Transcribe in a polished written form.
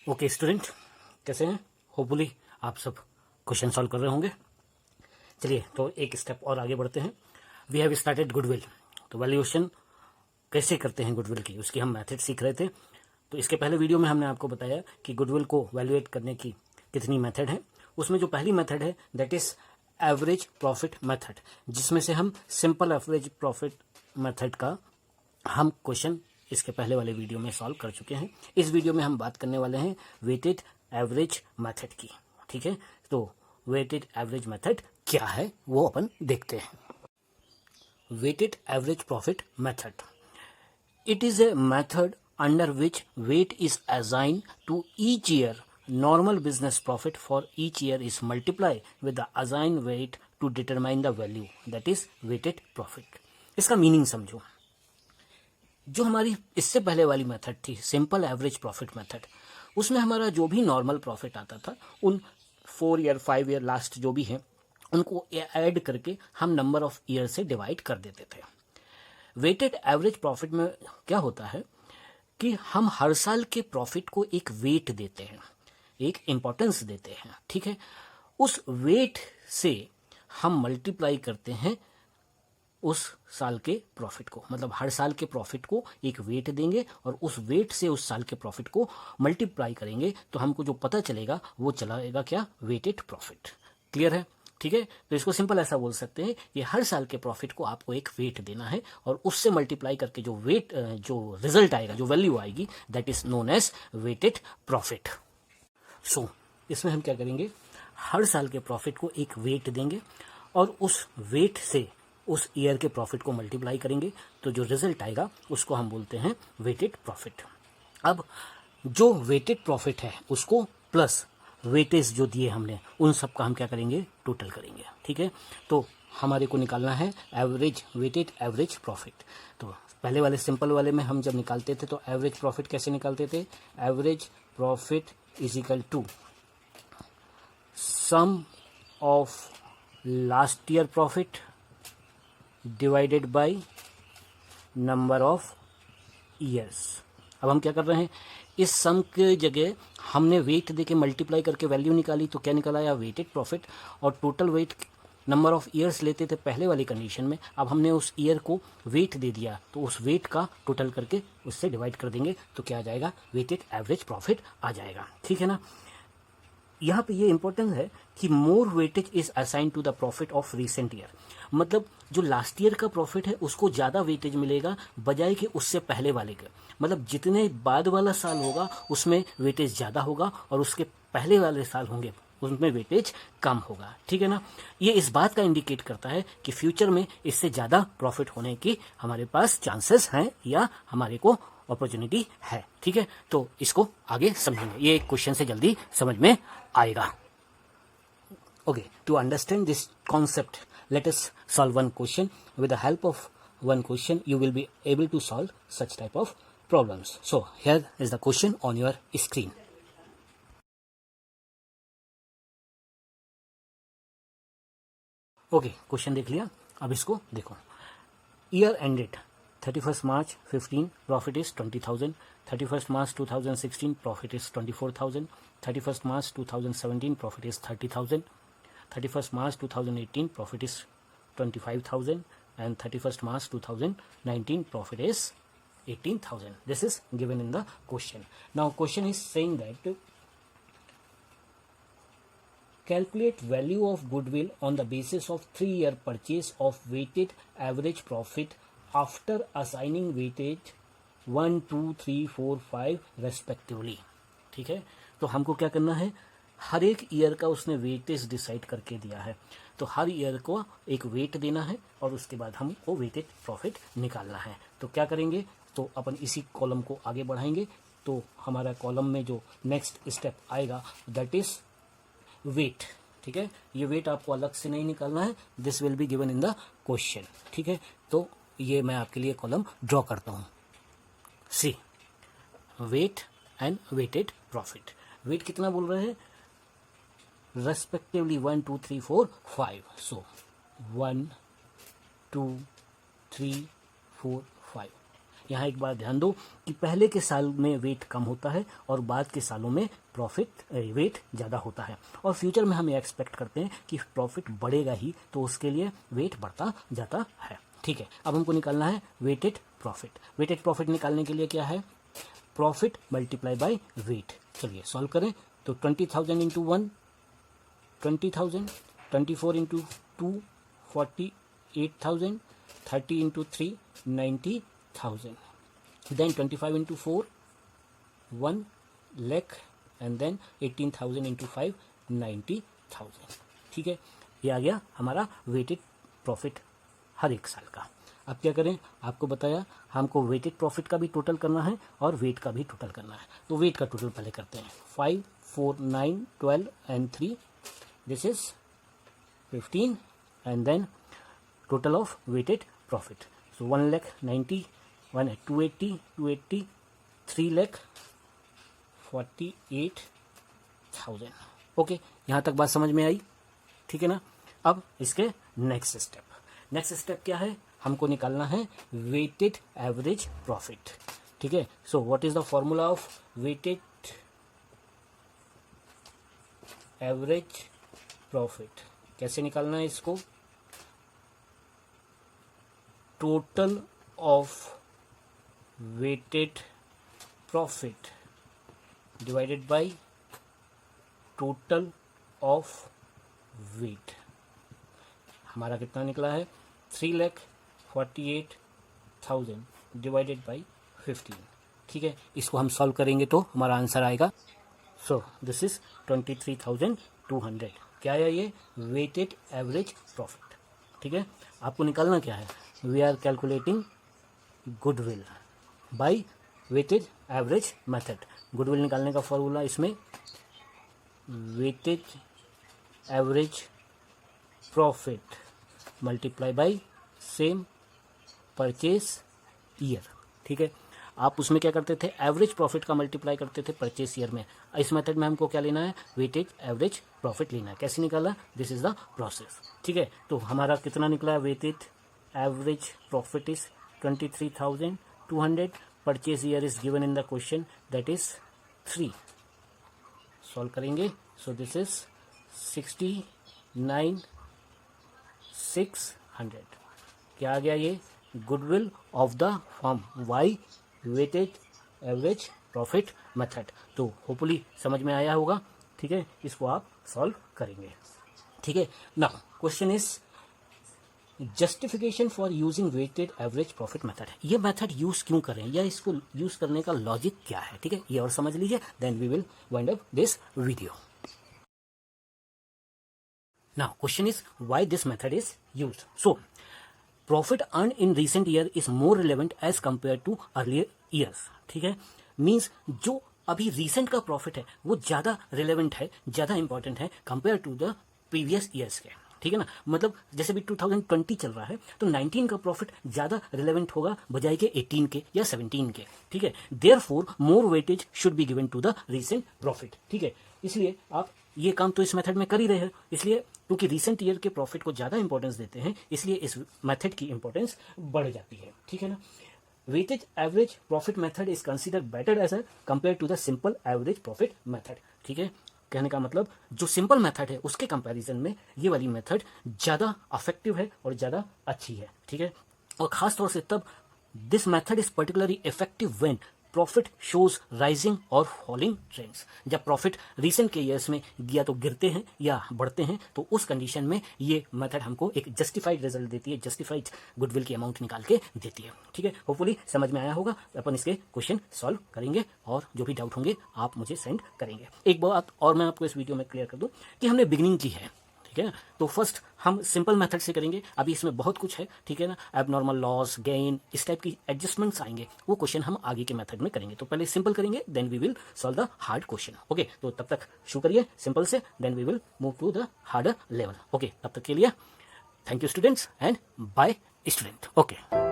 Okay student, कैसे हैं? Hopefully आप सब क्वेश्चन सॉल्व कर रहे होंगे। चलिए तो एक स्टेप और आगे बढ़ते हैं। We have started goodwill. तो वैल्यूएशन कैसे करते हैं गुडविल की, उसकी हम मेथड सीख रहे थे। तो इसके पहले वीडियो में हमने आपको बताया कि गुडविल को वैल्यूएट करने की कितनी मेथड है। उसमें जो पहली मेथड है that is average profit method, जिसमें से हम सिंपल एवरेज प्रॉफिट मेथड का हम क्वेश्चन इसके पहले वाले वीडियो में सॉल्व कर चुके हैं। इस वीडियो में हम बात करने वाले हैं वेटेड एवरेज मेथड की। ठीक है, तो वेटेड एवरेज मेथड क्या है वो अपन देखते हैं। Weighted average profit method, it is a method under which weight is assigned to each year. Normal business profit for each year is multiply with the assign weight to determine the value, that is weighted profit. इसका meaning समझो। जो हमारी इससे पहले वाली method थी simple average profit method, उसमें हमारा जो भी नॉर्मल प्रॉफिट आता था उन 4 ईयर 5 ईयर लास्ट जो भी हैं उनको ऐड करके हम नंबर ऑफ ईयर से डिवाइड कर देते थे। वेटेड एवरेज प्रॉफिट में क्या होता है कि हम हर साल के प्रॉफिट को एक वेट देते हैं, एक इंपॉर्टेंस देते हैं। ठीक है, उस वेट से हम मल्टीप्लाई करते हैं उस साल के प्रॉफिट को, मतलब हर साल के प्रॉफिट को एक वेट देंगे और उस वेट से उस साल के प्रॉफिट को मल्टीप्लाई करेंगे तो हमको जो पता चलेगा वो चलाएगा क्या, वेटेड प्रॉफिट। क्लियर है? ठीक है, तो इसको सिंपल ऐसा बोल सकते हैं कि हर साल के प्रॉफिट को आपको एक वेट देना है और उससे मल्टीप्लाई करके जो वेट जो रिजल्ट आएगा, जो वैल्यू आएगी, that is known as weighted profit. So इसमें हम क्या करेंगे, हर साल के प्रॉफिट को एक वेट देंगे और उस वेट से उस ईयर के प्रॉफिट को मल्टीप्लाई करेंगे तो जो रिजल्ट आएगा उसको हम बोलते हैं वेटेड प्रॉफिट। अब जो वेटेड प्रॉफिट है उसको प्लस वेटेज जो दिए हमने उन सब का हम क्या करेंगे, टोटल करेंगे। ठीक है, तो हमारे को निकालना है एवरेज वेटेड एवरेज प्रॉफिट। तो पहले वाले सिंपल वाले में हम जब निकालते थे तो एवरेज प्रॉफिट कैसे निकालते थे, average profit is equal to sum of last year profit divided by number of years. अब हम क्या कर रहे हैं, इस सम के जगह हमने वेट देके मल्टीप्लाई करके वैल्यू निकाली तो क्या निकला या वेटेड प्रॉफिट, और total weight number of years लेते थे पहले वाली कंडीशन में। अब हमने उस ईयर को वेट दे दिया तो उस वेट का टोटल करके उससे डिवाइड कर देंगे तो क्या आ जाएगा, वेटेड एवरेज प्रॉफिट आ जाएगा। ठीक है ना। यहाँ पे ये इंपॉर्टेंट है कि more weightage is assign to the profit of recent year, मतलब जो लास्ट ईयर का प्रॉफिट है उसको ज़्यादा वेटेज मिलेगा बजाय कि उससे पहले वाले के। मतलब जितने बाद वाला साल होगा उसमें वेटेज ज़्यादा होगा और उसके पहले वाले साल होंगे उसमें वेटेज कम होगा। ठीक है ना। ये इस बात का इंडिकेट करता है कि फ्यूचर में इससे ज़्यादा प्रॉफिट होने की हमारे पास चांसेस हैं या हमारे को अपॉर्चुनिटी है। ठीक है, तो इसको आगे समझेंगे, ये क्वेश्चन से जल्दी समझ में आएगा। Okay, to understand this concept let us solve one question. With the help of one question you will be able to solve such type of problems. So here is the question on your screen. Okay, question देख लिया। अब इसको देखो। Year ended 31 March 15, profit is 20,000। 31 March 2016 profit is 24,000। 31 March 2017 profit is 30,000। 31st March 2018 profit is 25,000 and 31st March 2019 profit is 18,000. This is given in the question. Now question is saying that calculate value of goodwill on the basis of 3-year purchase of weighted average profit after assigning weightage 1, 2, 3, 4, 5 respectively. ठीक है, तो हमको क्या करना है, हर एक year का उसने वेटेज डिसाइड करके दिया है तो हर ईयर को एक वेट देना है और उसके बाद हमको वेटेड प्रॉफिट निकालना है। तो क्या करेंगे, तो अपन इसी कॉलम को आगे बढ़ाएंगे। तो हमारा कॉलम में जो नेक्स्ट स्टेप आएगा दैट इज वेट। ठीक है, ये वेट आपको अलग से नहीं निकालना है, this will be given in the question. ठीक है, तो ये मैं आपके लिए कॉलम ड्रॉ करता हूँ। See weight and weighted profit. Weight कितना बोल रहे हैं, respectively 1, 2, 3, 4, 5. So 1, 2, 3, 4, 5. यहाँ एक बात ध्यान दो कि पहले के साल में वेट कम होता है और बाद के सालों में प्रॉफिट वेट ज़्यादा होता है, और फ्यूचर में हम ये एक्सपेक्ट करते हैं कि प्रॉफिट बढ़ेगा ही, तो उसके लिए वेट बढ़ता जाता है। ठीक है, अब हमको निकालना है वेटेड प्रॉफिट। वेटेड प्रॉफिट निकालने के लिए क्या है, प्रॉफिट मल्टीप्लाई बाय वेट। चलिए सॉल्व करें। तो 20,000 into 1 20,000, 24 into 2 48,000, 30 into 3 90,000, then 25 into 4 1 lakh, and then 18,000 into 5 90,000। ठीक है, ये आ गया हमारा वेटेड प्रॉफिट हर एक साल का। अब क्या करें, आपको बताया हमको वेटेड प्रॉफिट का भी टोटल करना है और वेट का भी टोटल करना है। तो वेट का टोटल पहले करते हैं। 5 4 9 12 and 3, this is 15, and then total of weighted profit, so 1,90,000, 280, 3,48,000। Okay, यहाँ तक बात समझ में आई, ठीक है ना। अब इसके नेक्स्ट स्टेप क्या है, हमको निकालना है वेटेड एवरेज प्रॉफिट। ठीक है, so what is the formula of weighted average profit, कैसे निकालना है इसको, total of weighted profit divided by total of weight. हमारा कितना निकला है, 3,48,000 डिवाइडेड बाय 15। ठीक है, इसको हम सॉल्व करेंगे तो हमारा आंसर आएगा, सो दिस इज 23,200। क्या है ये, वेटेड एवरेज प्रॉफिट। ठीक है, आपको निकालना क्या है, we are calculating goodwill by weighted average method. Goodwill निकालने का फॉर्मूला इसमें weighted average profit multiply by same purchase year. ठीक है, आप उसमें क्या करते थे, एवरेज प्रॉफिट का मल्टीप्लाई करते थे परचेस ईयर में। इस मेथड में हमको क्या लेना है, वेटेज एवरेज प्रॉफिट लेना है। कैसे निकाला, दिस इज द प्रोसेस। ठीक है, तो हमारा कितना निकला, weightage average profit is 23,200, purchase year is given in the question, that is 3। Solve करेंगे, सो दिस इज 69,600। क्या आ गया ये, goodwill of the firm by weighted average profit method. तो होपफुली समझ में आया होगा। ठीक है, इसको आप सॉल्व करेंगे। ठीक है, now question is justification for using weighted average profit method. ये मेथड यूज क्यों करें या इसको यूज करने का लॉजिक क्या है। ठीक है, ये और समझ लीजिए, then we will wind up this video. Now question is why this method is used. So profit earn in recent year is more relevant as compare to earlier years. ठीक है, मीन्स जो अभी रिसेंट का profit है वो ज्यादा relevant है, ज्यादा इंपॉर्टेंट है compare to the previous years के। ठीक है ना, मतलब जैसे भी 2020 चल रहा है तो 19 का प्रॉफिट ज्यादा रिलेवेंट होगा बजाय के 18 के या 17 के। ठीक है, therefore more weightage should be given to the recent profit. ठीक है, इसलिए आप ये काम तो इस मेथड में कर ही रहे हैं, इसलिए क्योंकि रिसेंट ईयर के प्रॉफिट को ज्यादा इंपॉर्टेंस देते हैं, इसलिए इस मेथड की इंपॉर्टेंस बढ़ जाती है। ठीक है ना, weightage average profit method is consider better as a compare to the simple average profit method. ठीक है, कहने का मतलब जो सिंपल मेथड है उसके कंपैरिजन में ये वाली मेथड ज्यादा इफेक्टिव है और ज्यादा अच्छी है। ठीक है, और खास तौर से तब this method is particularly effective when profit shows rising और फॉलिंग ट्रेंड्स। जब प्रॉफिट रिसेंट के ईयर्स में या तो गिरते हैं या बढ़ते हैं, तो उस कंडीशन में ये मेथड हमको एक जस्टिफाइड रिजल्ट देती है, जस्टिफाइड गुडविल की अमाउंट निकाल के देती है। ठीक है, होपफुली समझ में आया होगा। अपन इसके क्वेश्चन सॉल्व करेंगे और जो भी डाउट होंगे आप मुझे सेंड करेंगे। एक बात और मैं आपको इस वीडियो में क्लियर कर दूं कि हमने बिगिनिंग की है। ठीक है ना, तो फर्स्ट हम सिंपल मेथड से करेंगे। अभी इसमें बहुत कुछ है, ठीक है ना, एबनॉर्मल लॉस, गेन, इस टाइप की एडजस्टमेंट्स आएंगे, वो क्वेश्चन हम आगे के मेथड में करेंगे। तो पहले सिंपल करेंगे, then we will solve the hard question. Okay, तो तब तक शुरू करिए सिंपल से, then we will move to the harder level. Okay, तब तक के लिए thank you students and bye student. Okay.